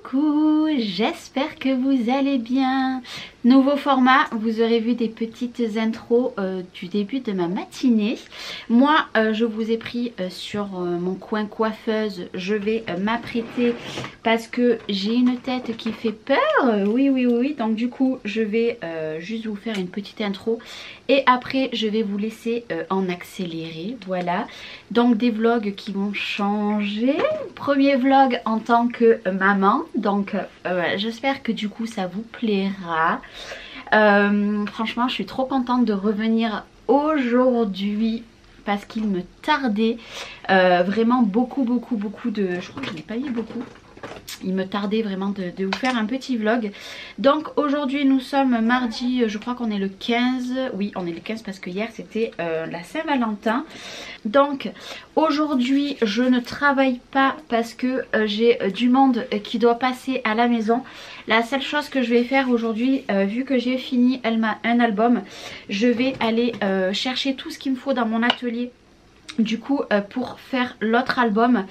Coucou, j'espère que vous allez bien. Nouveau format, vous aurez vu des petites intros du début de ma matinée. Moi, je vous ai pris sur mon coin coiffeuse. Je vais m'apprêter parce que j'ai une tête qui fait peur. Oui. Donc du coup, je vais juste vous faire une petite intro. Et après, je vais vous laisser en accéléré. Voilà. Donc des vlogs qui vont changer. Premier vlog en tant que maman. Donc j'espère que du coup, ça vous plaira. Franchement, je suis trop contente de revenir aujourd'hui parce qu'il me tardait vraiment beaucoup de... Je crois que je n'ai pas mis beaucoup. Il me tardait vraiment de vous faire un petit vlog. Donc aujourd'hui nous sommes mardi, je crois qu'on est le 15. Oui, on est le 15 parce que hier c'était la Saint-Valentin. Donc aujourd'hui je ne travaille pas parce que j'ai du monde qui doit passer à la maison. La seule chose que je vais faire aujourd'hui, vu que j'ai fini un album, je vais aller chercher tout ce qu'il me faut dans mon atelier. Du coup pour faire l'autre album.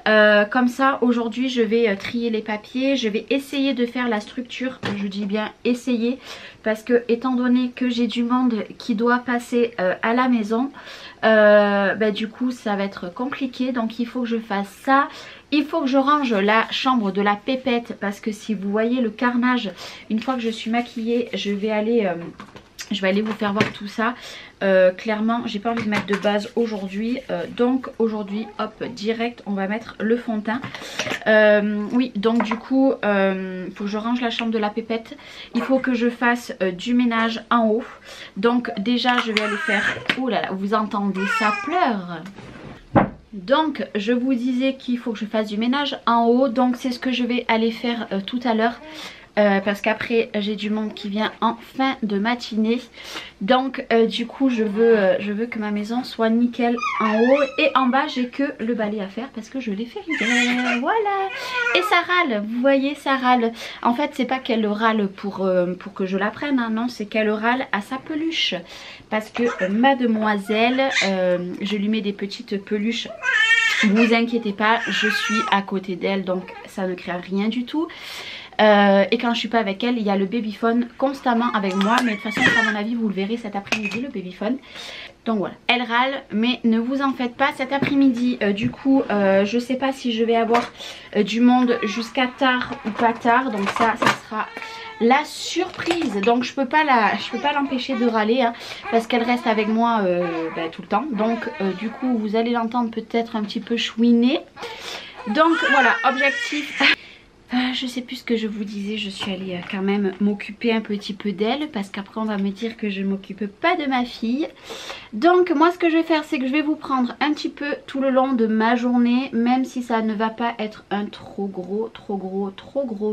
Comme ça aujourd'hui je vais trier les papiers, je vais essayer de faire la structure, je dis bien essayer parce que étant donné que j'ai du monde qui doit passer à la maison, du coup ça va être compliqué, donc il faut que je fasse ça. Il faut que je range la chambre de la pépette parce que si vous voyez le carnage, une fois que je suis maquillée, je vais aller vous faire voir tout ça. Clairement j'ai pas envie de mettre de base aujourd'hui, donc aujourd'hui hop direct on va mettre le fond de teint. Oui, donc du coup il faut que je range la chambre de la pépette, il faut que je fasse du ménage en haut. Donc déjà je vais aller faire, oh là là vous entendez ça pleure. Donc je vous disais qu'il faut que je fasse du ménage en haut, donc c'est ce que je vais aller faire tout à l'heure. Parce qu'après j'ai du monde qui vient en fin de matinée. Donc du coup je veux que ma maison soit nickel en haut. Et en bas j'ai que le balai à faire parce que je l'ai fait hier. Voilà. Et ça râle, vous voyez ça râle. En fait c'est pas qu'elle râle pour que je la prenne hein. Non, c'est qu'elle râle à sa peluche. Parce que mademoiselle, je lui mets des petites peluches. Ne vous inquiétez pas, je suis à côté d'elle, donc ça ne crée rien du tout. Et quand je suis pas avec elle, il y a le babyphone constamment avec moi. Mais de toute façon, à mon avis, vous le verrez cet après-midi, le babyphone. Donc voilà, elle râle, mais ne vous en faites pas. Cet après-midi, du coup, je sais pas si je vais avoir du monde jusqu'à tard ou pas tard. Donc ça sera la surprise. Donc je peux pas l'empêcher de râler hein, parce qu'elle reste avec moi tout le temps. Donc du coup, vous allez l'entendre peut-être un petit peu chouiner. Donc voilà, objectif... je sais plus ce que je vous disais, je suis allée quand même m'occuper un petit peu d'elle parce qu'après on va me dire que je m'occupe pas de ma fille. Donc moi ce que je vais faire c'est que je vais vous prendre un petit peu tout le long de ma journée, même si ça ne va pas être un trop gros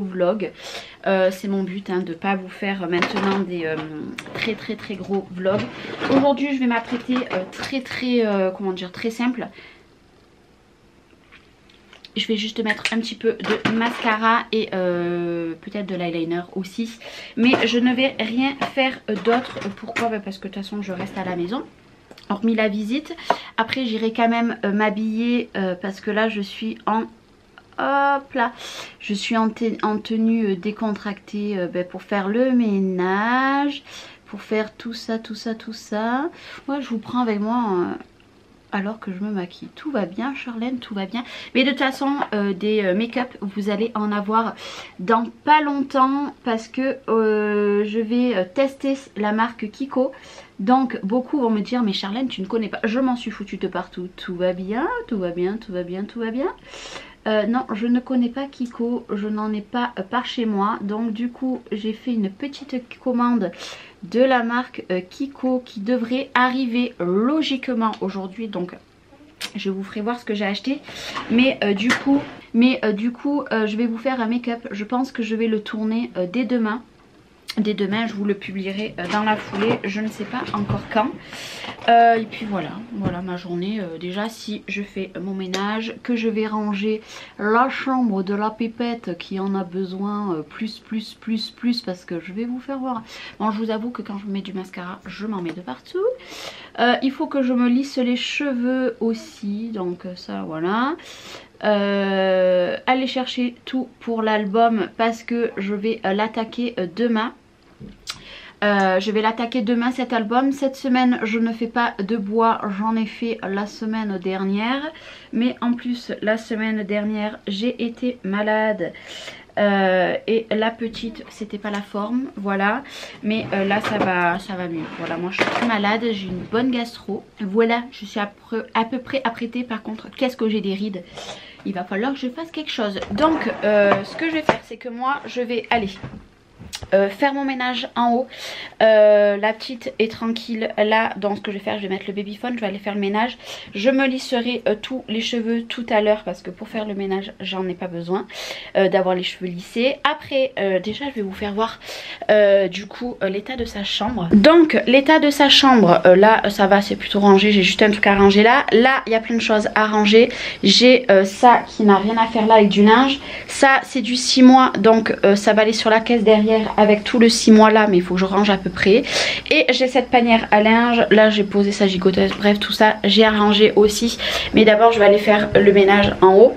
vlog. C'est mon but hein, de pas vous faire maintenant des très gros vlogs. Aujourd'hui je vais m'apprêter très simple. Je vais juste mettre un petit peu de mascara et peut-être de l'eyeliner aussi. Mais je ne vais rien faire d'autre. Pourquoi? Parce que de toute façon je reste à la maison. Hormis la visite. Après j'irai quand même m'habiller parce que là je suis en... Hop là, je suis en tenue décontractée pour faire le ménage. Pour faire tout ça. Moi je vous prends avec moi... alors que je me maquille. Tout va bien Charlène, tout va bien. Mais de toute façon des make-up vous allez en avoir dans pas longtemps parce que je vais tester la marque Kiko. Donc beaucoup vont me dire mais Charlène tu ne connais pas. Je m'en suis foutue de partout. Tout va bien. Non, je ne connais pas Kiko, je n'en ai pas par chez moi. Donc du coup j'ai fait une petite commande de la marque Kiko qui devrait arriver logiquement aujourd'hui. Donc je vous ferai voir ce que j'ai acheté. Mais du coup je vais vous faire un make-up. Je pense que je vais le tourner dès demain. Dès demain je vous le publierai dans la foulée, je ne sais pas encore quand. Et puis voilà ma journée. Déjà si je fais mon ménage, que je vais ranger la chambre de la pépette qui en a besoin plus parce que je vais vous faire voir. Bon je vous avoue que quand je mets du mascara je m'en mets de partout. Il faut que je me lisse les cheveux aussi, donc ça voilà. aller chercher tout pour l'album parce que je vais l'attaquer demain. Je vais l'attaquer demain cet album. Cette semaine je ne fais pas de bois, j'en ai fait la semaine dernière. Mais en plus la semaine dernière j'ai été malade. Et la petite c'était pas la forme, voilà. Mais là ça va mieux. Voilà, moi je suis plus malade, j'ai une bonne gastro. Voilà, je suis à peu près apprêtée. Par contre qu'est-ce que j'ai des rides. Il va falloir que je fasse quelque chose. Donc ce que je vais faire c'est que moi je vais aller faire mon ménage en haut. La petite est tranquille là. Donc ce que je vais faire, je vais mettre le babyphone, je vais aller faire le ménage. Je me lisserai tous les cheveux tout à l'heure parce que pour faire le ménage j'en ai pas besoin d'avoir les cheveux lissés. Après déjà je vais vous faire voir du coup l'état de sa chambre. Donc l'état de sa chambre, là ça va, c'est plutôt rangé. J'ai juste un truc à ranger là. Là il y a plein de choses à ranger. J'ai ça qui n'a rien à faire là avec du linge. Ça c'est du 6 mois donc ça va aller sur la caisse derrière avec tout le 6 mois là, mais il faut que je range à peu près. Et j'ai cette panière à linge, là j'ai posé sa gigoteuse, bref tout ça j'ai arrangé aussi. Mais d'abord je vais aller faire le ménage en haut.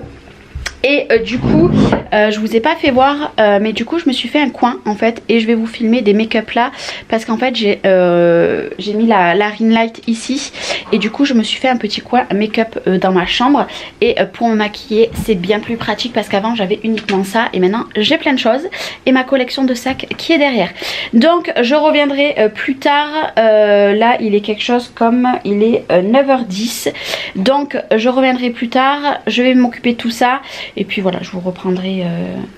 Et du coup je vous ai pas fait voir mais du coup je me suis fait un coin en fait. Et je vais vous filmer des make-up là. Parce qu'en fait j'ai mis la ring light ici. Et du coup je me suis fait un petit coin make-up dans ma chambre. Et pour me maquiller c'est bien plus pratique. Parce qu'avant j'avais uniquement ça. Et maintenant j'ai plein de choses. Et ma collection de sacs qui est derrière. Donc je reviendrai plus tard. Là il est quelque chose comme il est 9h10. Donc je reviendrai plus tard. Je vais m'occuper de tout ça. Et puis voilà, je vous reprendrai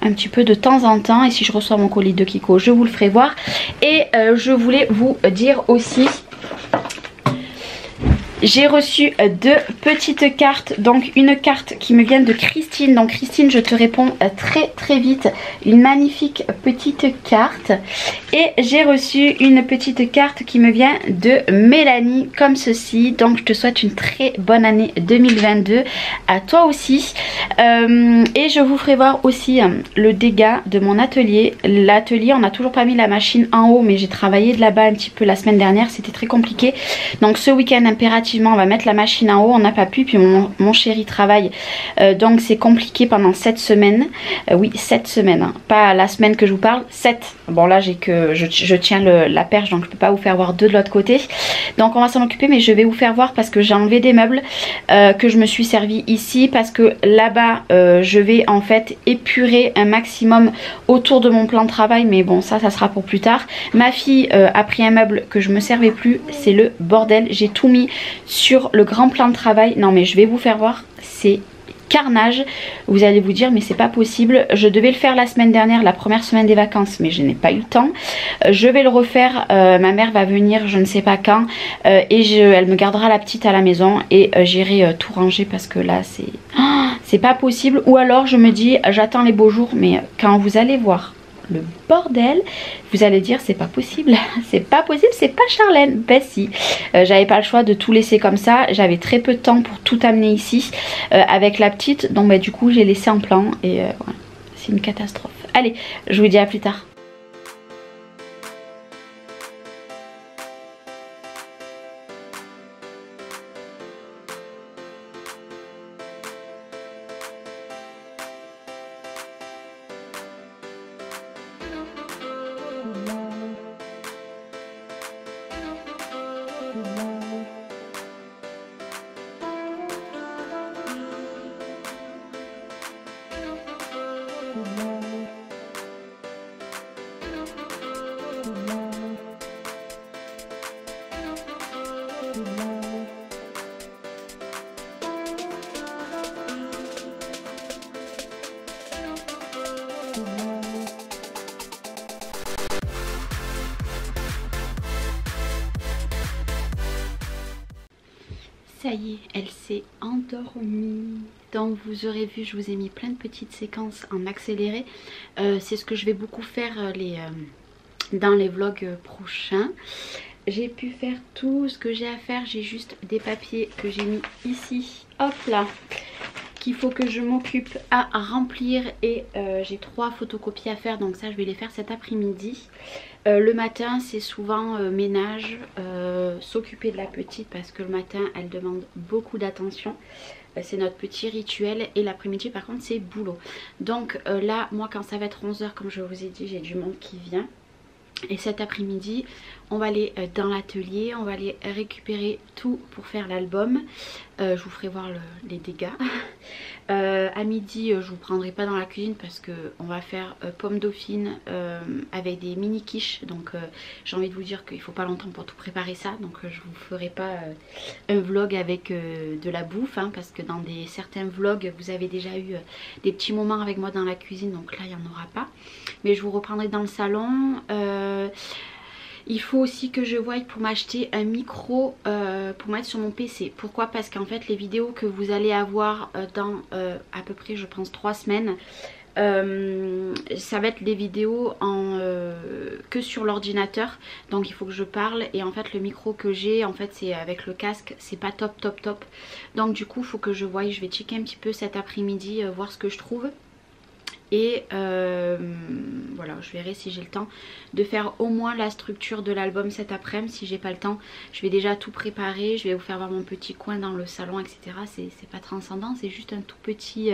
un petit peu de temps en temps. Et si je reçois mon colis de Kiko, je vous le ferai voir. Et je voulais vous dire aussi... J'ai reçu 2 petites cartes. Donc une carte qui me vient de Christine. Donc Christine, je te réponds très vite. Une magnifique petite carte. Et j'ai reçu une petite carte qui me vient de Mélanie comme ceci. Donc je te souhaite une très bonne année 2022 à toi aussi. Et je vous ferai voir aussi le dégât de mon atelier. L'atelier, on n'a toujours pas mis la machine en haut. Mais j'ai travaillé de là-bas un petit peu la semaine dernière. C'était très compliqué. Donc ce week-end impérativement on va mettre la machine en haut, on n'a pas pu, puis mon chéri travaille donc c'est compliqué pendant 7 semaines. Oui 7 semaines hein. Pas la semaine que je vous parle, 7. Bon là j'ai que je tiens la perche donc je peux pas vous faire voir 2 de l'autre côté. Donc on va s'en occuper mais je vais vous faire voir parce que j'ai enlevé des meubles que je me suis servi ici. Parce que là-bas je vais en fait épurer un maximum autour de mon plan de travail. Mais bon ça sera pour plus tard. Ma fille a pris un meuble que je me servais plus, c'est le bordel. J'ai tout mis sur le grand plan de travail. Non mais je vais vous faire voir, c'est carnage. Vous allez vous dire mais c'est pas possible. Je devais le faire la semaine dernière, la première semaine des vacances, mais je n'ai pas eu le temps. Je vais le refaire, ma mère va venir je ne sais pas quand et elle me gardera la petite à la maison. Et j'irai tout ranger parce que là c'est pas possible. Ou alors je me dis j'attends les beaux jours. Mais quand vous allez voir le bordel, vous allez dire c'est pas possible, c'est pas possible, c'est pas Charlène. Ben si, j'avais pas le choix de tout laisser comme ça. J'avais très peu de temps pour tout amener ici avec la petite. Donc bah, du coup j'ai laissé en plan. Et voilà, c'est une catastrophe. Allez, je vous dis à plus tard. Ça y est, elle s'est endormie. Donc vous aurez vu, je vous ai mis plein de petites séquences en accéléré. C'est ce que je vais beaucoup faire dans les vlogs prochains. J'ai pu faire tout ce que j'ai à faire. J'ai juste des papiers que j'ai mis ici. Hop là, qu'il faut que je m'occupe à remplir. Et j'ai 3 photocopies à faire. Donc ça je vais les faire cet après-midi. Le matin c'est souvent ménage, s'occuper de la petite parce que le matin elle demande beaucoup d'attention. c'est notre petit rituel. Et l'après-midi par contre c'est boulot. Donc là moi quand ça va être 11 h comme je vous ai dit, j'ai du monde qui vient. Et cet après-midi on va aller dans l'atelier, on va aller récupérer tout pour faire l'album. Je vous ferai voir les dégâts. À midi je vous prendrai pas dans la cuisine parce que on va faire pommes dauphines avec des mini quiches. Donc j'ai envie de vous dire qu'il faut pas longtemps pour tout préparer ça. Donc je vous ferai pas un vlog avec de la bouffe hein, parce que dans certains vlogs vous avez déjà eu des petits moments avec moi dans la cuisine. Donc là il n'y en aura pas. Mais je vous reprendrai dans le salon. Il faut aussi que je voie pour m'acheter un micro pour mettre sur mon PC. Pourquoi? Parce qu'en fait les vidéos que vous allez avoir dans à peu près je pense 3 semaines, ça va être des vidéos que sur l'ordinateur. Donc il faut que je parle et en fait le micro que j'ai en fait c'est avec le casque, c'est pas top. Donc du coup il faut que je voie, je vais checker un petit peu cet après-midi, voir ce que je trouve. Et voilà, je verrai si j'ai le temps de faire au moins la structure de l'album cet après-midi. Si j'ai pas le temps, je vais déjà tout préparer. Je vais vous faire voir mon petit coin dans le salon, etc. C'est pas transcendant, c'est juste un tout petit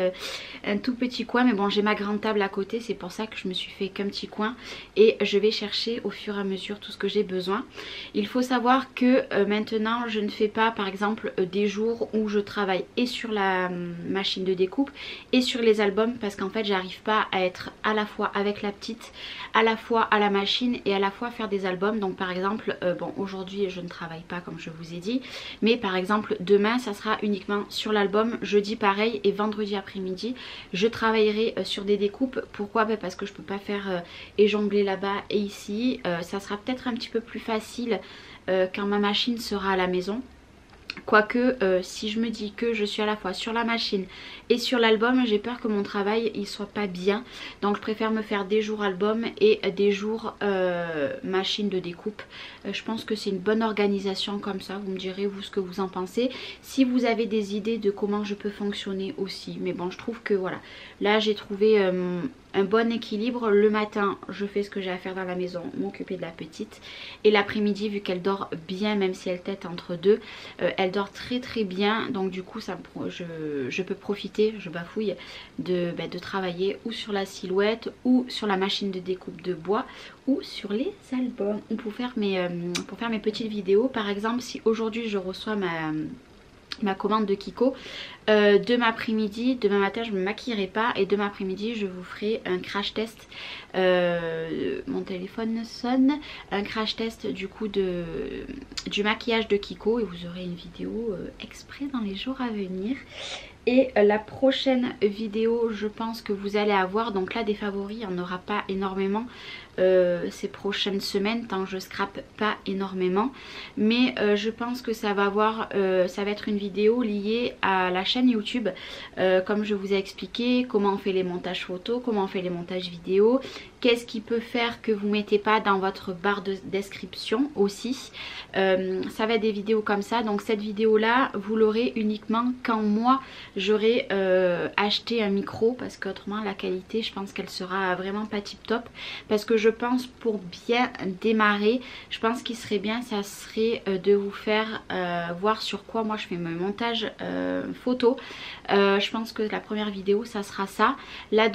coin. Mais bon, j'ai ma grande table à côté, c'est pour ça que je me suis fait qu'un petit coin. Et je vais chercher au fur et à mesure tout ce que j'ai besoin. Il faut savoir que maintenant, je ne fais pas par exemple des jours où je travaille et sur la machine de découpe et sur les albums parce qu'en fait, j'arrive pas à être à la fois avec la petite, à la fois à la machine et à la fois faire des albums. Donc par exemple bon aujourd'hui je ne travaille pas comme je vous ai dit, mais par exemple demain ça sera uniquement sur l'album, jeudi pareil et vendredi après-midi je travaillerai sur des découpes. Pourquoi? Parce que je peux pas faire et jongler là-bas et ici. Ça sera peut-être un petit peu plus facile quand ma machine sera à la maison. Quoique si je me dis que je suis à la fois sur la machine et sur l'album, j'ai peur que mon travail il soit pas bien. Donc je préfère me faire des jours album et des jours machine de découpe. Je pense que c'est une bonne organisation comme ça. Vous me direz vous ce que vous en pensez. Si vous avez des idées de comment je peux fonctionner aussi. Mais bon je trouve que voilà. Là j'ai trouvé un bon équilibre. Le matin je fais ce que j'ai à faire dans la maison, m'occuper de la petite. Et l'après-midi vu qu'elle dort bien même si elle tète entre deux, elle dort très bien. Donc du coup je peux profiter, je bafouille, de travailler ou sur la silhouette ou sur la machine de découpe de bois ou sur les albums ou pour faire mes petites vidéos. Par exemple si aujourd'hui je reçois ma commande de Kiko, demain après-midi, demain matin je me maquillerai pas et demain après-midi je vous ferai un crash test. Mon téléphone sonne. Un crash test du coup du maquillage de Kiko et vous aurez une vidéo exprès dans les jours à venir. Et la prochaine vidéo je pense que vous allez avoir, donc là des favoris il n'y en aura pas énormément ces prochaines semaines tant que je scrape pas énormément, mais je pense que ça va être une vidéo liée à la chaîne YouTube, comme je vous ai expliqué comment on fait les montages photos, comment on fait les montages vidéo, qu'est-ce qui peut faire que vous mettez pas dans votre barre de description aussi. Ça va être des vidéos comme ça. Donc cette vidéo là vous l'aurez uniquement quand moi j'aurai acheté un micro, parce qu'autrement la qualité je pense qu'elle sera vraiment pas tip top. Parce que je pense pour bien démarrer, je pense qu'il serait bien, ça serait de vous faire voir sur quoi moi je fais mon montage photo. Je pense que la première vidéo ça sera ça. La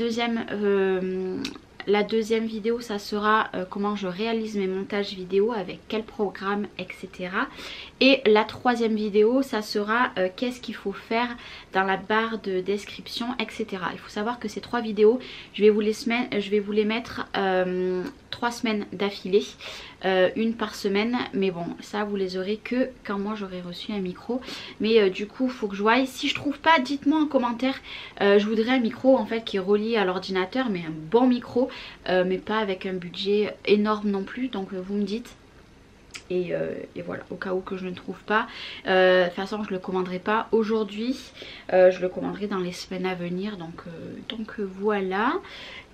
deuxième vidéo ça sera comment je réalise mes montages vidéo, avec quel programme, etc. Et la troisième vidéo ça sera qu'est-ce qu'il faut faire dans la barre de description, etc. Il faut savoir que ces 3 vidéos je vais vous les mettre 3 semaines d'affilée, une par semaine. Mais bon ça vous les aurez que quand moi j'aurai reçu un micro. Mais du coup faut que je voie, si je trouve pas dites-moi en commentaire. Je voudrais un micro en fait qui est relié à l'ordinateur, mais un bon micro, mais pas avec un budget énorme non plus. Donc vous me dites. Et voilà, au cas où que je ne trouve pas, de toute façon je le commanderai pas aujourd'hui, je le commanderai dans les semaines à venir. Donc voilà.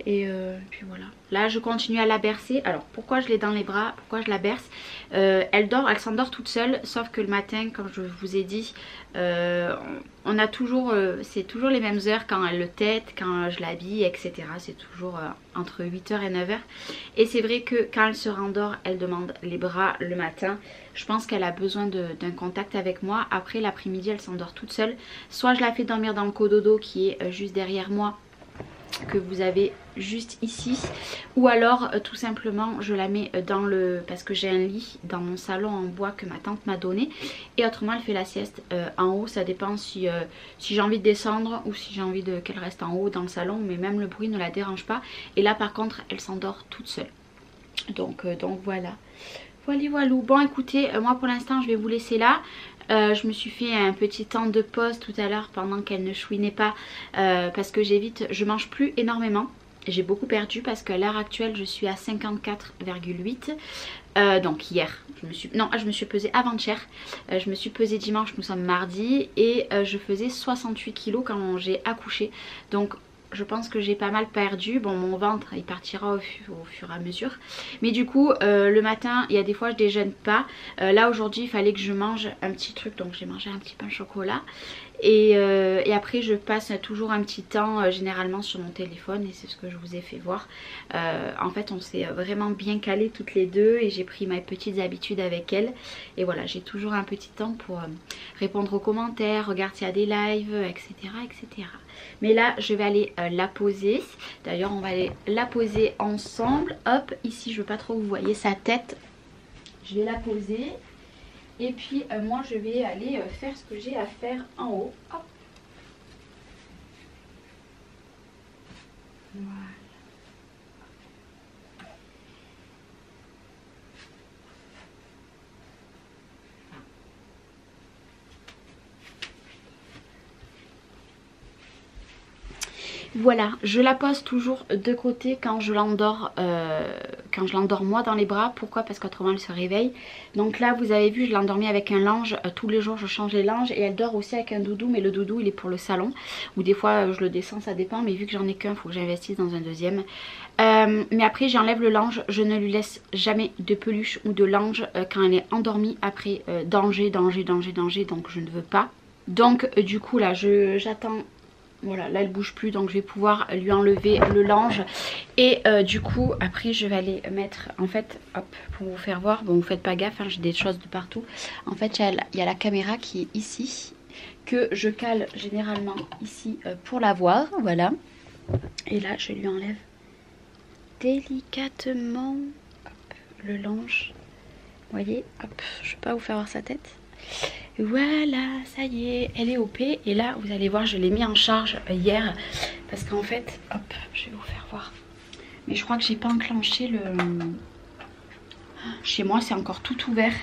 Et puis voilà, là je continue à la bercer. Alors pourquoi je l'ai dans les bras, pourquoi je la berce, elle s'endort toute seule, sauf que le matin comme je vous ai dit, on a toujours, c'est toujours les mêmes heures quand elle le tète, quand je l'habille, etc. C'est toujours entre 8 h et 9 h. Et c'est vrai que quand elle se rendort, elle demande les bras le matin. Je pense qu'elle a besoin d'un contact avec moi. Après l'après-midi elle s'endort toute seule. Soit je la fais dormir dans le cododo qui est juste derrière moi, que vous avez juste ici, ou alors tout simplement je la mets dans le, parce que j'ai un lit dans mon salon en bois que ma tante m'a donné, et autrement elle fait la sieste en haut. Ça dépend si j'ai envie de descendre ou si j'ai envie qu'elle reste en haut dans le salon, mais même le bruit ne la dérange pas. Et là par contre elle s'endort toute seule, donc voilà. Voilà. Bon écoutez, moi pour l'instant je vais vous laisser là. Je me suis fait un petit temps de pause tout à l'heure pendant qu'elle ne chouinait pas, parce que j'évite, je mange plus énormément. J'ai beaucoup perdu parce qu'à l'heure actuelle je suis à 54,8. Donc hier, je me suis pesée avant-hier. Je me suis pesée dimanche, nous sommes mardi, et je faisais 68 kilos quand j'ai accouché. Donc je pense que j'ai pas mal perdu. Bon, mon ventre il partira au fur et à mesure, mais du coup le matin il y a des fois je déjeune pas. Là aujourd'hui il fallait que je mange un petit truc, donc j'ai mangé un petit pain au chocolat. Et après je passe toujours un petit temps généralement sur mon téléphone, et c'est ce que je vous ai fait voir. En fait on s'est vraiment bien calé toutes les deux, et j'ai pris mes petites habitudes avec elle. Et voilà, j'ai toujours un petit temps pour répondre aux commentaires, regarder s'il y a des lives, etc., etc. Mais là je vais aller la poser. D'ailleurs on va aller la poser ensemble. Hop, ici je veux pas trop que vous voyez sa tête. Je vais la poser. Et puis moi je vais aller faire ce que j'ai à faire en haut. Hop. Voilà. Voilà, je la pose toujours de côté quand je l'endors moi dans les bras. Pourquoi? Parce qu'autrement elle se réveille. Donc là vous avez vu, je l'ai endormie avec un linge. Tous les jours je change les linges, et elle dort aussi avec un doudou, mais le doudou il est pour le salon. Ou des fois je le descends, ça dépend, mais vu que j'en ai qu'un, il faut que j'investisse dans un deuxième. Mais après j'enlève le linge, je ne lui laisse jamais de peluche ou de linge quand elle est endormie. Après danger, donc je ne veux pas. Donc du coup là j'attends. Voilà, là elle bouge plus, donc je vais pouvoir lui enlever le linge. Et du coup après je vais aller mettre, en fait, hop, pour vous faire voir. Bon, vous faites pas gaffe, hein, j'ai des choses de partout. En fait il y a la caméra qui est ici, que je cale généralement ici pour la voir. Voilà. Et là je lui enlève délicatement, hop, le linge. Vous voyez, hop, je vais pas vous faire voir sa tête. Voilà, ça y est, elle est OP. Et là vous allez voir, je l'ai mis en charge hier, parce qu'en fait, hop, je vais vous faire voir, mais je crois que j'ai pas enclenché le... Chez moi c'est encore tout ouvert.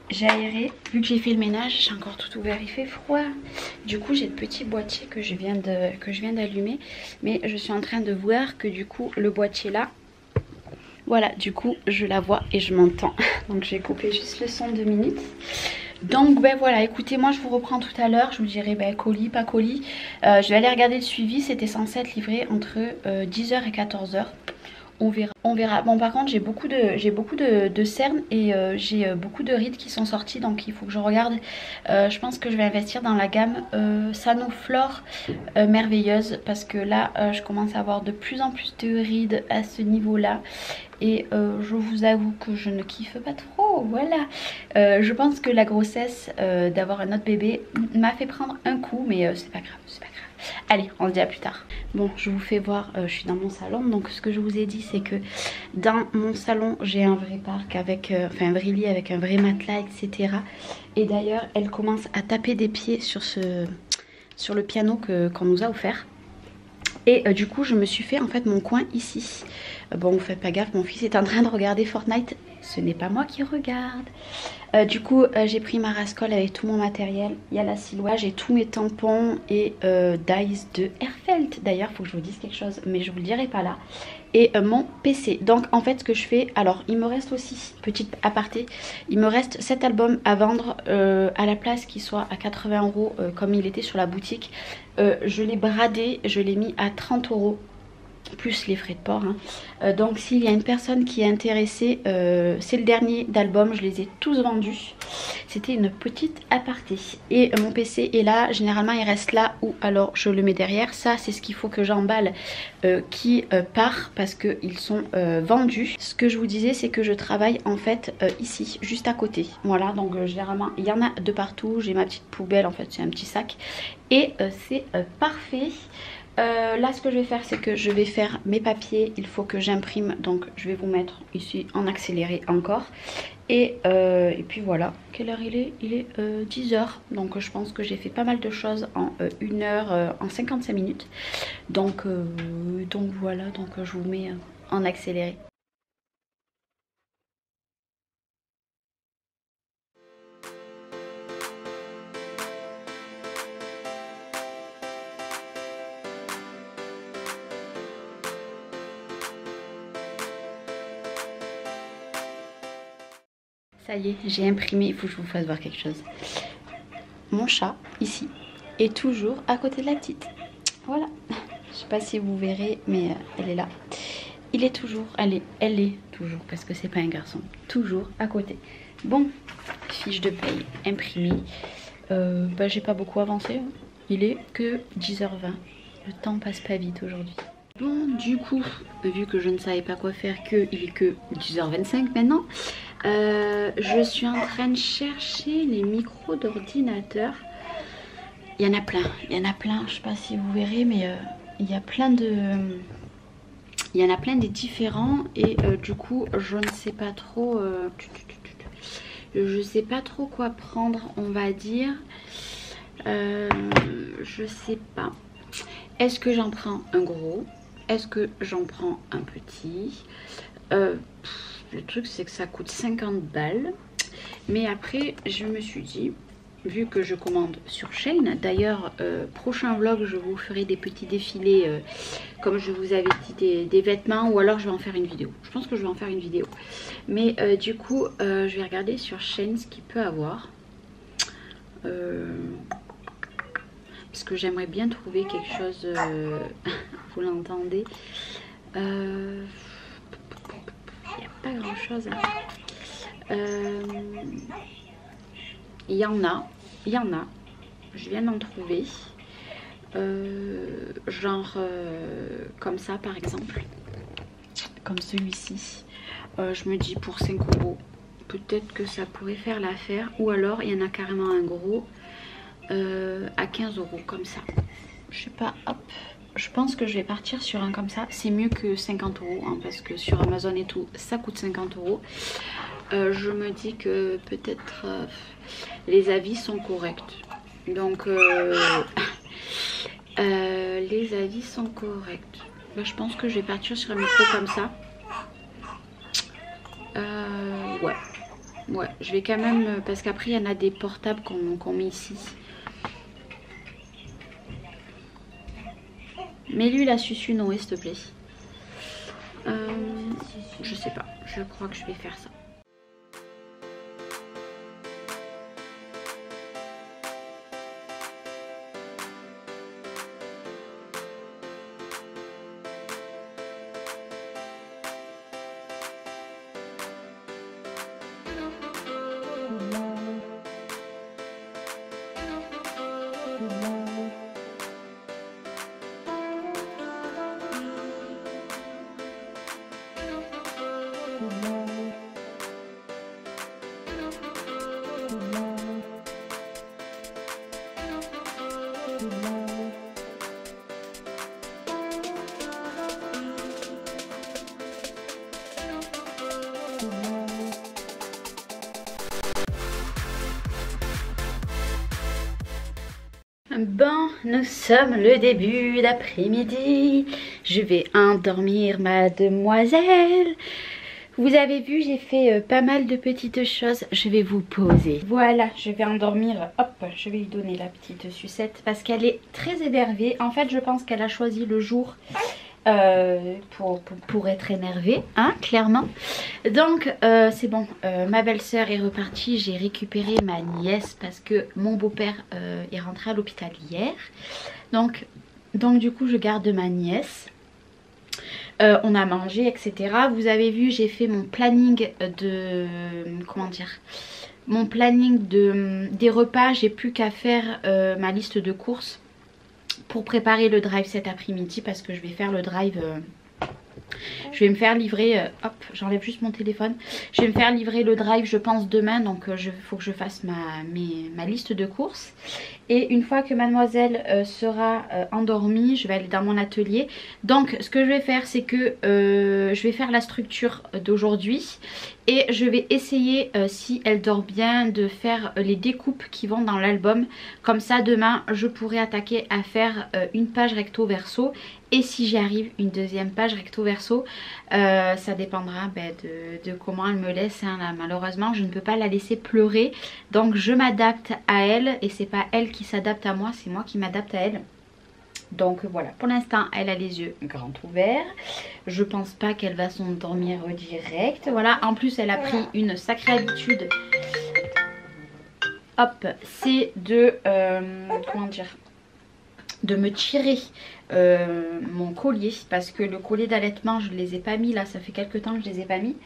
J'ai aéré, vu que j'ai fait le ménage, j'ai encore tout ouvert, il fait froid. Du coup j'ai le petit boîtier que je viens d'allumer, mais je suis en train de voir que du coup le boîtier là, voilà, du coup je la vois et je m'entends. Donc je vais couper juste le son 2 minutes. Donc ben voilà, écoutez, moi je vous reprends tout à l'heure. Je vous dirai ben, colis, pas colis. Je vais aller regarder le suivi. C'était censé être livré entre 10h et 14h. On verra. Bon, par contre j'ai beaucoup de cernes, et j'ai beaucoup de rides qui sont sorties, donc il faut que je regarde. Je pense que je vais investir dans la gamme Sanoflore merveilleuse, parce que là je commence à avoir de plus en plus de rides à ce niveau là. Et je vous avoue que je ne kiffe pas trop, voilà. Je pense que la grossesse d'avoir un autre bébé m'a fait prendre un coup, mais c'est pas grave, c'est pas grave. Allez, on se dit à plus tard. Bon, je vous fais voir, je suis dans mon salon. Donc ce que je vous ai dit, c'est que dans mon salon j'ai un vrai parc avec, enfin un vrai lit avec un vrai matelas, etc. Et d'ailleurs elle commence à taper des pieds sur le piano qu'on nous a offert. Et du coup je me suis fait en fait mon coin ici. Bon, vous faites pas gaffe, mon fils est en train de regarder Fortnite. Ce n'est pas moi qui regarde. Du coup j'ai pris ma rascole avec tout mon matériel. Il y a la silhouette, j'ai tous mes tampons et dies de Airfelt. D'ailleurs il faut que je vous dise quelque chose, mais je vous le dirai pas là. Et mon PC. Donc en fait ce que je fais, alors il me reste aussi, petite aparté, il me reste cet album à vendre à la place qu'il soit à 80 € comme il était sur la boutique. Je l'ai bradé, je l'ai mis à 30 €. plus les frais de port, hein. Donc s'il y a une personne qui est intéressée, c'est le dernier d'album, je les ai tous vendus. C'était une petite aparté. Et mon PC est là, généralement il reste là ou alors je le mets derrière. Ça c'est ce qu'il faut que j'emballe qui part parce qu'ils sont vendus. Ce que je vous disais, c'est que je travaille en fait ici, juste à côté. Voilà, donc généralement il y en a de partout. J'ai ma petite poubelle, en fait c'est un petit sac. Et c'est parfait. Là ce que je vais faire, c'est que je vais faire mes papiers. Il faut que j'imprime, donc je vais vous mettre ici en accéléré encore. Et puis voilà. Quelle heure il est? Il est 10 h. Donc je pense que j'ai fait pas mal de choses en 1 heure, en 55 minutes. Donc voilà, donc je vous mets en accéléré. Ça y est, j'ai imprimé, il faut que je vous fasse voir quelque chose. Mon chat, ici, est toujours à côté de la petite. Voilà. Je sais pas si vous verrez, mais elle est là. Il est toujours, elle est toujours, parce que c'est pas un garçon, toujours à côté. Bon, fiche de paye imprimée. J'ai pas beaucoup avancé. Hein. Il est que 10 h 20. Le temps passe pas vite aujourd'hui. Bon, du coup, vu que je ne savais pas quoi faire, il est que 10 h 25 maintenant. Je suis en train de chercher les micros d'ordinateur. Il y en a plein, je sais pas si vous verrez, mais il y a plein de... Il y en a plein des différents et du coup je ne sais pas trop... je sais pas trop quoi prendre, on va dire. Je sais pas. Est-ce que j'en prends un gros? Est-ce que j'en prends un petit? Le truc c'est que ça coûte 50 balles. Mais après je me suis dit, vu que je commande sur Shein, d'ailleurs prochain vlog je vous ferai des petits défilés comme je vous avais dit, des vêtements, ou alors je vais en faire une vidéo. Je pense que je vais en faire une vidéo. Mais du coup je vais regarder sur Shein ce qu'il peut avoir. Parce que j'aimerais bien trouver quelque chose, vous l'entendez, il n'y a pas grand chose. Il y en a, je viens d'en trouver, genre comme ça par exemple, comme celui-ci. Je me dis pour 5 €, peut-être que ça pourrait faire l'affaire, ou alors il y en a carrément un gros à 15 € comme ça. Je sais pas, hop. Je pense que je vais partir sur un comme ça. C'est mieux que 50 €, hein, parce que sur Amazon et tout, ça coûte 50 €. Je me dis que peut-être les avis sont corrects. Donc les avis sont corrects. Je pense que je vais partir sur un micro comme ça. Ouais, je vais quand même, parce qu'après il y en a des portables qu'on met ici. Mets-lui la Susu Noé s'il te plaît. Je sais pas, je crois que je vais faire ça. Bon, nous sommes le début d'après-midi. Je vais endormir mademoiselle. Vous avez vu, j'ai fait pas mal de petites choses. Je vais vous poser. Voilà, je vais endormir. Hop, je vais lui donner la petite sucette parce qu'elle est très énervée. En fait, je pense qu'elle a choisi le jour pour être énervée, hein, clairement. Donc c'est bon, ma belle-sœur est repartie. J'ai récupéré ma nièce parce que mon beau-père est rentré à l'hôpital hier. Donc du coup je garde ma nièce. On a mangé, etc. Vous avez vu, j'ai fait mon planning de... Comment dire, mon planning des repas. J'ai plus qu'à faire ma liste de courses pour préparer le drive cet après-midi, parce que je vais faire le drive... je vais me faire livrer, hop, j'enlève juste mon téléphone. Je vais me faire livrer le drive, je pense, demain. Donc il faut que je fasse ma liste de courses. Et une fois que mademoiselle sera endormie, je vais aller dans mon atelier. Donc ce que je vais faire, c'est que je vais faire la structure d'aujourd'hui. Et je vais essayer, si elle dort bien, de faire les découpes qui vont dans l'album. Comme ça, demain, je pourrai attaquer à faire une page recto verso. Et si j'y arrive, une deuxième page recto verso. Ça dépendra de comment elle me laisse. Hein, là. Malheureusement, je ne peux pas la laisser pleurer. Donc je m'adapte à elle. Et c'est pas elle qui s'adapte à moi, c'est moi qui m'adapte à elle. Donc voilà, pour l'instant elle a les yeux grands ouverts. Je pense pas qu'elle va s'endormir direct. Voilà, en plus elle a pris une sacrée habitude. Hop, c'est de comment dire, de me tirer mon collier, parce que le collier d'allaitement je ne les ai pas mis là, ça fait quelques temps que je les ai pas mis,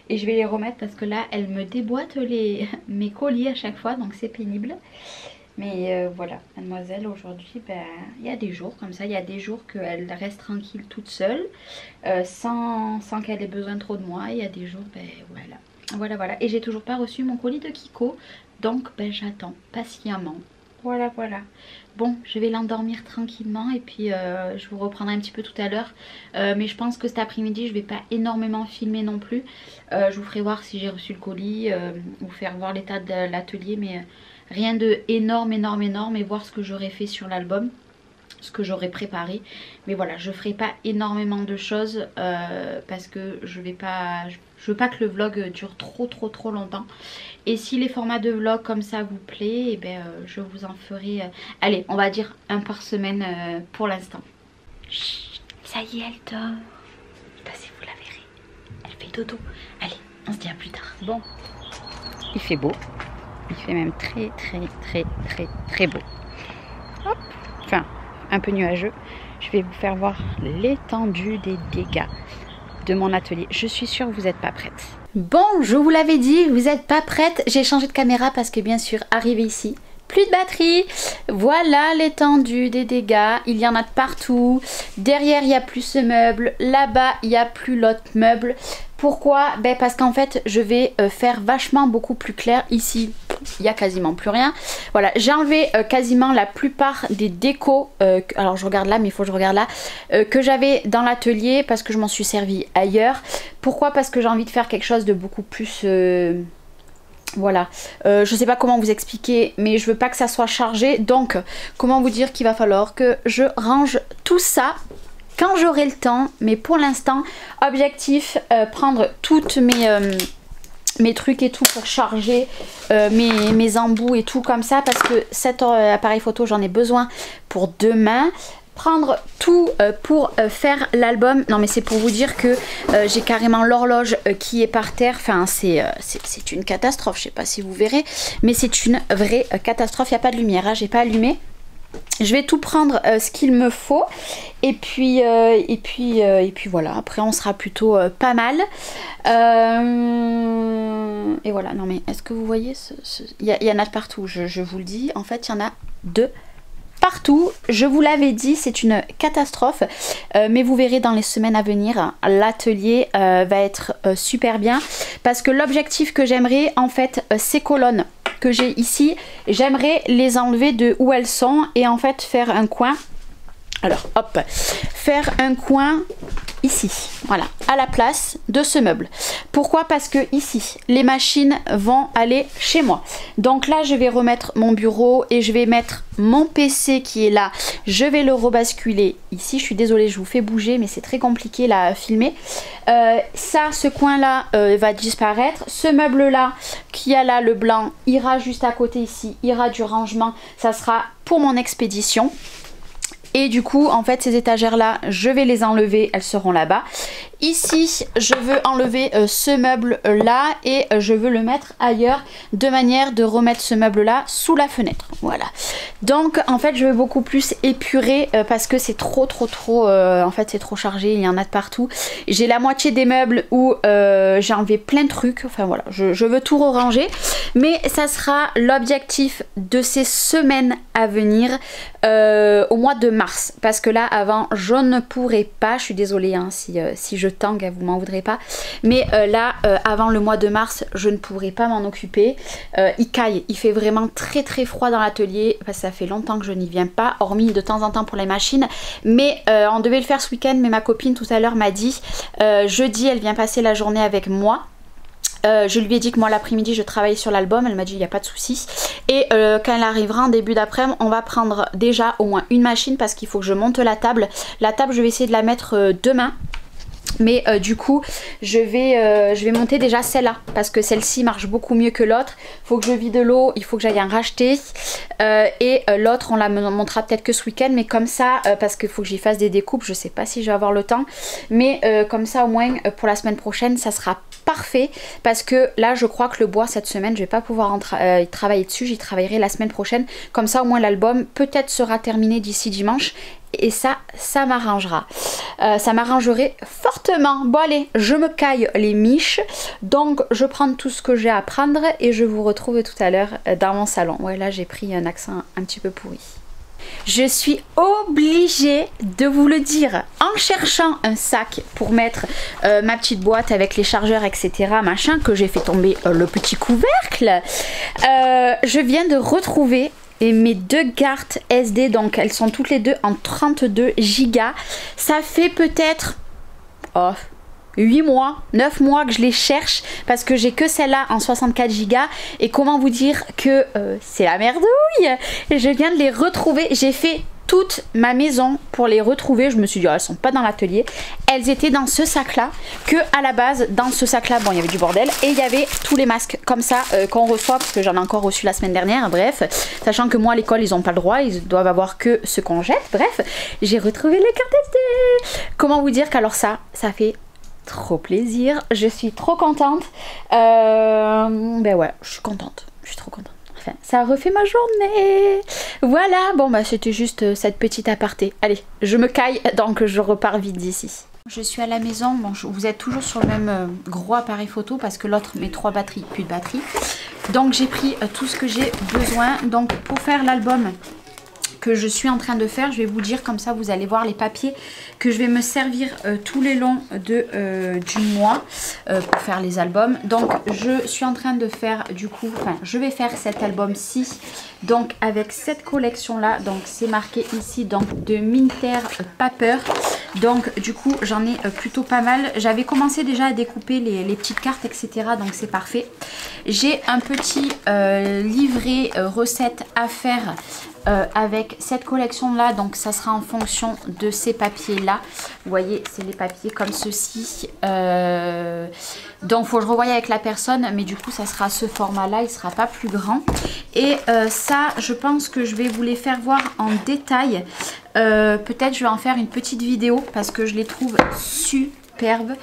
et je vais les remettre parce que là elle me déboîte mes colliers à chaque fois, donc c'est pénible. Mais voilà, mademoiselle aujourd'hui, il y a des jours comme ça, il y a des jours qu'elle reste tranquille toute seule, sans qu'elle ait besoin trop de moi. Il y a des jours, voilà. Et j'ai toujours pas reçu mon colis de Kiko, donc j'attends patiemment. Voilà. Bon, je vais l'endormir tranquillement et puis je vous reprendrai un petit peu tout à l'heure. Mais je pense que cet après-midi, je vais pas énormément filmer non plus. Je vous ferai voir si j'ai reçu le colis, vous faire voir l'état de l'atelier, mais... rien de énorme et voir ce que j'aurais fait sur l'album, ce que j'aurais préparé. Mais voilà, je ferai pas énormément de choses parce que je veux pas que le vlog dure trop longtemps. Et si les formats de vlog comme ça vous plaît, et je vous en ferai, allez, on va dire un par semaine pour l'instant. Ça y est, elle dort. Je sais pas si vous la verrez. Elle fait dodo. Allez, on se dit à plus tard. Bon, il fait beau. Il fait même très beau. Hop. Enfin, un peu nuageux. Je vais vous faire voir l'étendue des dégâts de mon atelier. Je suis sûre que vous n'êtes pas prête. Bon, je vous l'avais dit, vous n'êtes pas prête. J'ai changé de caméra parce que bien sûr, arrivé ici, plus de batterie. Voilà l'étendue des dégâts. Il y en a de partout. Derrière, il n'y a plus ce meuble. Là-bas, il n'y a plus l'autre meuble. Pourquoi? Parce qu'en fait, je vais faire vachement beaucoup plus clair. Ici, il n'y a quasiment plus rien. Voilà, j'ai enlevé quasiment la plupart des décos. Alors, je regarde là, mais il faut que je regarde là. Que j'avais dans l'atelier parce que je m'en suis servi ailleurs. Pourquoi? Parce que j'ai envie de faire quelque chose de beaucoup plus... voilà, je sais pas comment vous expliquer, mais je veux pas que ça soit chargé. Donc, comment vous dire qu'il va falloir que je range tout ça quand j'aurai le temps. Mais pour l'instant, objectif, prendre toutes mes trucs et tout pour charger mes embouts et tout comme ça. Parce que cet appareil photo, j'en ai besoin pour demain. Prendre tout pour faire l'album. Non mais c'est pour vous dire que j'ai carrément l'horloge qui est par terre. Enfin c'est une catastrophe. Je sais pas si vous verrez, mais c'est une vraie catastrophe. Il n'y a pas de lumière, hein, j'ai pas allumé. Je vais tout prendre ce qu'il me faut et puis voilà, après on sera plutôt pas mal. Et voilà, non mais est-ce que vous voyez il y en a de partout, je vous le dis, en fait il y en a deux partout. Je vous l'avais dit, c'est une catastrophe, mais vous verrez dans les semaines à venir, l'atelier va être super bien parce que l'objectif que j'aimerais en fait, ces colonnes que j'ai ici, j'aimerais les enlever de où elles sont et en fait faire un coin. Alors hop, faire un coin ici, voilà, à la place de ce meuble. Pourquoi? Parce que ici, les machines vont aller chez moi. Donc là, je vais remettre mon bureau et je vais mettre mon PC qui est là. Je vais le rebasculer ici. Je suis désolée, je vous fais bouger, mais c'est très compliqué là à filmer. Ce coin-là va disparaître. Ce meuble-là, qui a là le blanc, ira juste à côté ici, ira du rangement. Ça sera pour mon expédition. Et du coup, en fait, ces étagères-là, je vais les enlever, elles seront là-bas. ici je veux enlever ce meuble là et je veux le mettre ailleurs de manière de remettre ce meuble là sous la fenêtre. Voilà. Donc en fait je veux beaucoup plus épurer parce que c'est trop en fait c'est trop chargé, il y en a de partout. J'ai la moitié des meubles où j'ai enlevé plein de trucs. Enfin voilà, je veux tout ranger. Mais ça sera l'objectif de ces semaines à venir au mois de mars. Parce que là avant je ne pourrai pas, je suis désolée hein, si je tangue, vous m'en voudrez pas. Mais là avant le mois de mars je ne pourrai pas m'en occuper. Il caille, il fait vraiment très froid dans l'atelier parce que ça fait longtemps que je n'y viens pas, hormis de temps en temps pour les machines. Mais on devait le faire ce week-end, mais ma copine tout à l'heure m'a dit jeudi elle vient passer la journée avec moi. Je lui ai dit que moi l'après-midi je travaille sur l'album, elle m'a dit il n'y a pas de souci. Et quand elle arrivera en début d'après-midi, on va prendre déjà au moins une machine parce qu'il faut que je monte la table. La table je vais essayer de la mettre demain. Mais du coup je vais monter déjà celle-là parce que celle-ci marche beaucoup mieux que l'autre. Il faut que je vide l'eau, il faut que j'aille en racheter et l'autre on la montera peut-être que ce week-end, mais comme ça parce qu'il faut que j'y fasse des découpes, je sais pas si je vais avoir le temps, mais comme ça au moins pour la semaine prochaine ça sera parfait parce que là je crois que le bois cette semaine je vais pas pouvoir y travailler dessus, j'y travaillerai la semaine prochaine, comme ça au moins l'album peut-être sera terminé d'ici dimanche. Et ça m'arrangera. Ça m'arrangerait fortement. Bon allez, je me caille les miches. Donc je prends tout ce que j'ai à prendre et je vous retrouve tout à l'heure dans mon salon. Ouais là j'ai pris un accent un petit peu pourri. Je suis obligée de vous le dire. En cherchant un sac pour mettre ma petite boîte avec les chargeurs etc. machin, que j'ai fait tomber le petit couvercle. Je viens de retrouver mes deux cartes SD, donc elles sont toutes les deux en 32 Go. Ça fait peut-être 8 mois, 9 mois que je les cherche parce que j'ai que celle-là en 64 Go. Et comment vous dire que c'est la merdouille. Je viens de les retrouver, j'ai fait toute ma maison pour les retrouver. Je me suis dit oh, elles sont pas dans l'atelier. Elles étaient dans ce sac là, que à la base dans ce sac là, bon il y avait du bordel et il y avait tous les masques comme ça qu'on reçoit, parce que j'en ai encore reçu la semaine dernière. Bref, sachant que moi à l'école ils ont pas le droit, ils doivent avoir que ce qu'on jette. Bref, j'ai retrouvé les cartes SD. Comment vous dire qu'alors ça fait trop plaisir, je suis trop contente. Ben ouais, je suis contente, je suis trop contente. Enfin, ça refait ma journée. Voilà, bon bah c'était juste cette petite aparté. Allez, je me caille, donc je repars vite d'ici. Je suis à la maison, bon, vous êtes toujours sur le même gros appareil photo parce que l'autre met 3 batteries, plus de batterie. Donc j'ai pris tout ce que j'ai besoin. Donc pour faire l'album que je suis en train de faire, je vais vous dire comme ça vous allez voir les papiers que je vais me servir tous les longs du mois pour faire les albums. Donc je suis en train de faire du coup, enfin je vais faire cet album-ci donc avec cette collection là, donc c'est marqué ici donc de Minter Paper. Donc du coup j'en ai plutôt pas mal. J'avais commencé déjà à découper les petites cartes etc, donc c'est parfait. J'ai un petit livret recette à faire avec cette collection là, donc ça sera en fonction de ces papiers là. Vous voyez c'est les papiers comme ceci, donc faut que je revoie avec la personne, mais du coup ça sera ce format là, il sera pas plus grand. Et ça je pense que je vais vous les faire voir en détail. Peut-être je vais en faire une petite vidéo parce que je les trouve superbes.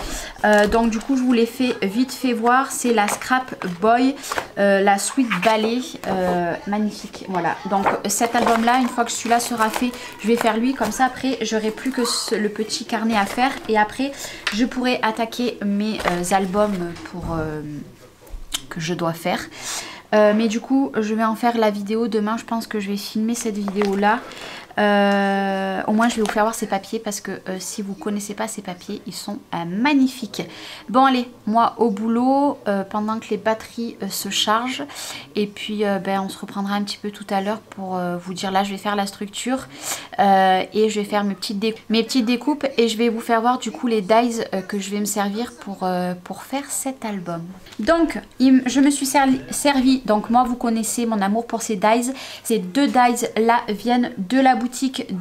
Donc du coup je vous les fais vite fait voir. C'est la Scrap Boy, la Sweet Ballet, magnifique. Voilà, donc cet album là, une fois que celui-là sera fait, je vais faire lui, comme ça après j'aurai plus que le petit carnet à faire et après je pourrai attaquer mes albums pour que je dois faire. Mais du coup je vais en faire la vidéo demain. Je pense que je vais filmer cette vidéo là. Au moins je vais vous faire voir ces papiers parce que si vous connaissez pas ces papiers, ils sont magnifiques. Bon allez, moi au boulot pendant que les batteries se chargent, et puis ben, on se reprendra un petit peu tout à l'heure pour vous dire. Là je vais faire la structure et je vais faire mes petites découpes et je vais vous faire voir du coup les dies que je vais me servir pour faire cet album. Donc je me suis servi, donc moi vous connaissez mon amour pour ces dies. Ces deux dies là viennent de la boutique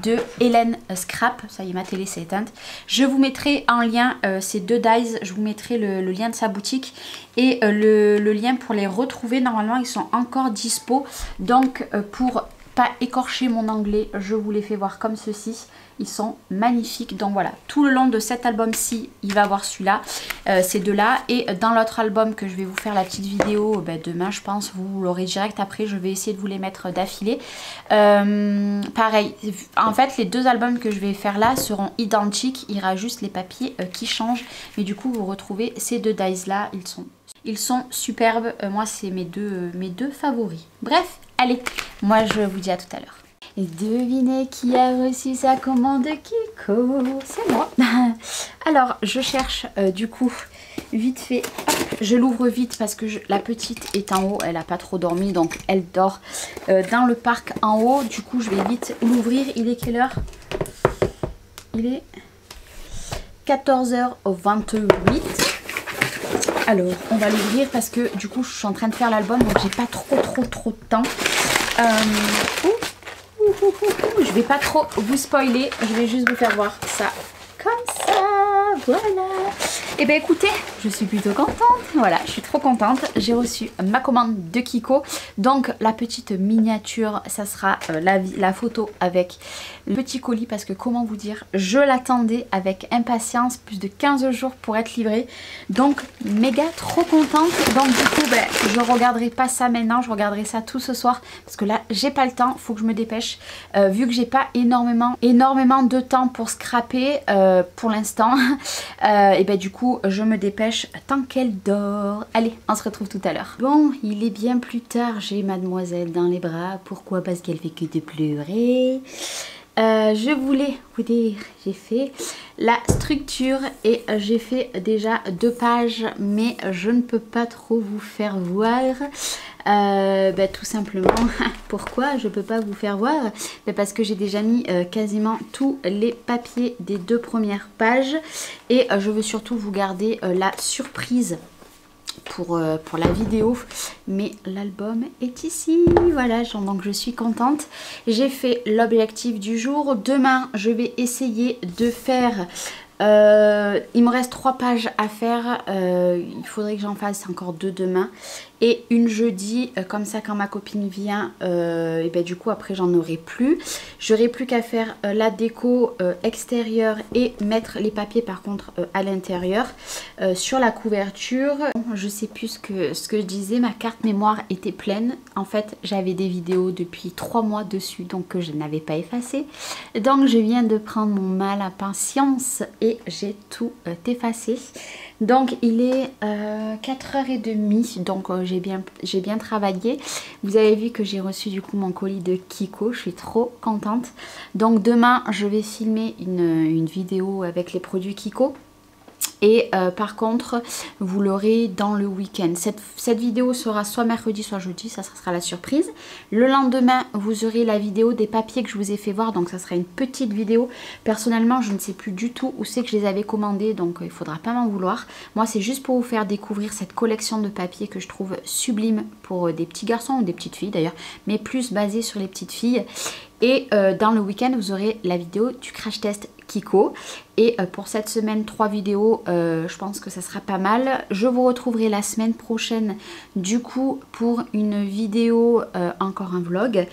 de Hélène Scrap. Ça y est, ma télé s'est éteinte. Je vous mettrai en lien ces deux dies, je vous mettrai le lien de sa boutique et le lien pour les retrouver. Normalement ils sont encore dispo, donc pour pas écorcher mon anglais, je vous les fais voir comme ceci. Ils sont magnifiques. Donc voilà, tout le long de cet album-ci, il va avoir celui-là, ces deux-là. Et dans l'autre album que je vais vous faire la petite vidéo, demain je pense, vous l'aurez direct après. Je vais essayer de vous les mettre d'affilée. Pareil, en fait les deux albums que je vais faire là seront identiques. Il y aura juste les papiers qui changent. Mais du coup vous retrouvez ces deux dies-là, ils sont superbes. Moi c'est mes deux favoris. Bref, allez, moi je vous dis à tout à l'heure. Et devinez qui a reçu sa commande Kiko? C'est moi. Alors, je cherche du coup, vite fait, hop, je l'ouvre vite parce que la petite est en haut, elle n'a pas trop dormi, donc elle dort dans le parc en haut. Du coup, je vais vite l'ouvrir. Il est quelle heure? Il est 14h28. Alors, on va l'ouvrir parce que du coup, je suis en train de faire l'album, donc j'ai pas trop de temps. Je vais pas trop vous spoiler, je vais juste vous faire voir ça comme ça, voilà. Et ben écoutez, je suis plutôt contente, voilà, je suis trop contente. J'ai reçu ma commande de Kiko, donc la petite miniature, ça sera la photo avec le petit colis, parce que comment vous dire, je l'attendais avec impatience, plus de 15 jours pour être livré, donc méga trop contente. Donc du coup, je regarderai pas ça maintenant, je regarderai ça tout ce soir, parce que là j'ai pas le temps, faut que je me dépêche, vu que j'ai pas énormément de temps pour scraper pour l'instant. Et ben du coup je me dépêche tant qu'elle dort. Allez, on se retrouve tout à l'heure. Bon, il est bien plus tard, j'ai mademoiselle dans les bras. Pourquoi? Parce qu'elle fait que de pleurer. Je voulais vous dire, j'ai fait la structure et j'ai fait déjà 2 pages, mais je ne peux pas trop vous faire voir. Tout simplement, pourquoi je peux pas vous faire voir? Parce que j'ai déjà mis quasiment tous les papiers des 2 premières pages et je veux surtout vous garder la surprise pour la vidéo, mais l'album est ici, voilà, donc je suis contente. J'ai fait l'objectif du jour. Demain je vais essayer de faire il me reste 3 pages à faire, il faudrait que j'en fasse encore 2 demain et une jeudi, comme ça quand ma copine vient, et du coup après j'en aurai plus. J'aurai plus qu'à faire la déco extérieure et mettre les papiers par contre à l'intérieur. Sur la couverture, je sais plus ce que je disais, ma carte mémoire était pleine. En fait j'avais des vidéos depuis 3 mois dessus, donc que je n'avais pas effacé. Donc je viens de prendre mon mal à patience et j'ai tout effacé. Donc il est 4h30, donc j'ai bien travaillé. Vous avez vu que j'ai reçu du coup mon colis de Kiko, je suis trop contente. Donc demain je vais filmer une vidéo avec les produits Kiko. Et par contre vous l'aurez dans le week-end. Cette vidéo sera soit mercredi soit jeudi, ça sera la surprise. Le lendemain vous aurez la vidéo des papiers que je vous ai fait voir, donc ça sera une petite vidéo. Personnellement je ne sais plus du tout où c'est que je les avais commandés, donc il faudra pas m'en vouloir. Moi c'est juste pour vous faire découvrir cette collection de papiers que je trouve sublime pour des petits garçons ou des petites filles d'ailleurs, mais plus basée sur les petites filles. Et dans le week-end vous aurez la vidéo du crash test Kiko. Et pour cette semaine 3 vidéos, je pense que ça sera pas mal. Je vous retrouverai la semaine prochaine du coup pour une vidéo, encore un vlog.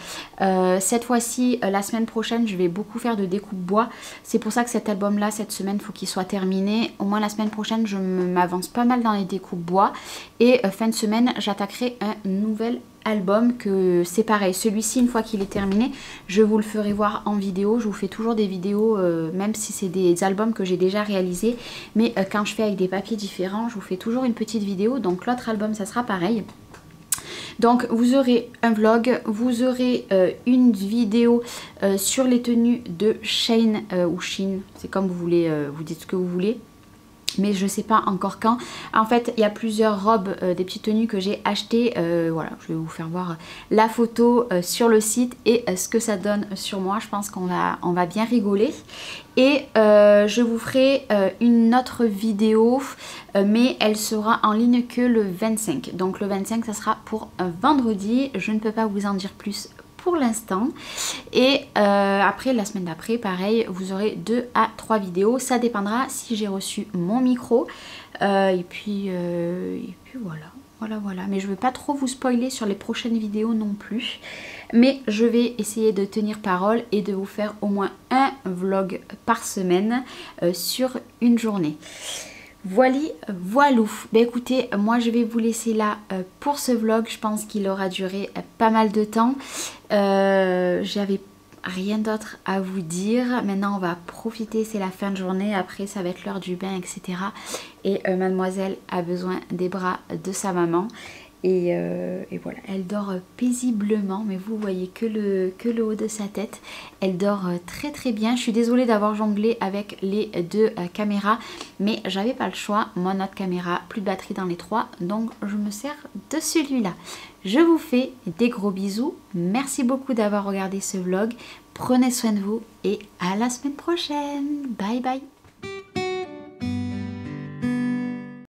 Cette fois-ci, la semaine prochaine, je vais beaucoup faire de découpe bois. C'est pour ça que cet album là, cette semaine, faut qu'il soit terminé. Au moins la semaine prochaine, je m'avance pas mal dans les découpes bois. Et fin de semaine, j'attaquerai un nouvel album que c'est pareil. Celui-ci, une fois qu'il est terminé, je vous le ferai voir en vidéo. Je vous fais toujours des vidéos, même si c'est des albums que j'ai déjà réalisés, mais quand je fais avec des papiers différents, je vous fais toujours une petite vidéo. Donc l'autre album, ça sera pareil. Donc vous aurez un vlog, vous aurez une vidéo sur les tenues de Shein ou Shein, c'est comme vous voulez, vous dites ce que vous voulez. Mais je sais pas encore quand. En fait il y a plusieurs robes, des petites tenues que j'ai achetées, voilà, je vais vous faire voir la photo sur le site et ce que ça donne sur moi. Je pense qu'on va bien rigoler. Et je vous ferai une autre vidéo, mais elle sera en ligne que le 25. Donc le 25 ça sera pour un vendredi, je ne peux pas vous en dire plus pour l'instant. Et après la semaine d'après pareil, vous aurez 2 à 3 vidéos, ça dépendra si j'ai reçu mon micro, et puis voilà. Voilà, voilà. Mais je ne veux pas trop vous spoiler sur les prochaines vidéos non plus. Mais je vais essayer de tenir parole et de vous faire au moins un vlog par semaine sur une journée. Voilou. Ben écoutez, moi je vais vous laisser là pour ce vlog. Je pense qu'il aura duré pas mal de temps. J'avais rien d'autre à vous dire. Maintenant on va profiter, c'est la fin de journée. Après ça va être l'heure du bain, etc. Et mademoiselle a besoin des bras de sa maman. Et voilà, elle dort paisiblement, mais vous voyez que le haut de sa tête. Elle dort très très bien. Je suis désolée d'avoir jonglé avec les deux caméras, mais j'avais pas le choix. Mon autre caméra, plus de batterie dans les trois, donc je me sers de celui-là. Je vous fais des gros bisous. Merci beaucoup d'avoir regardé ce vlog. Prenez soin de vous et à la semaine prochaine. Bye bye.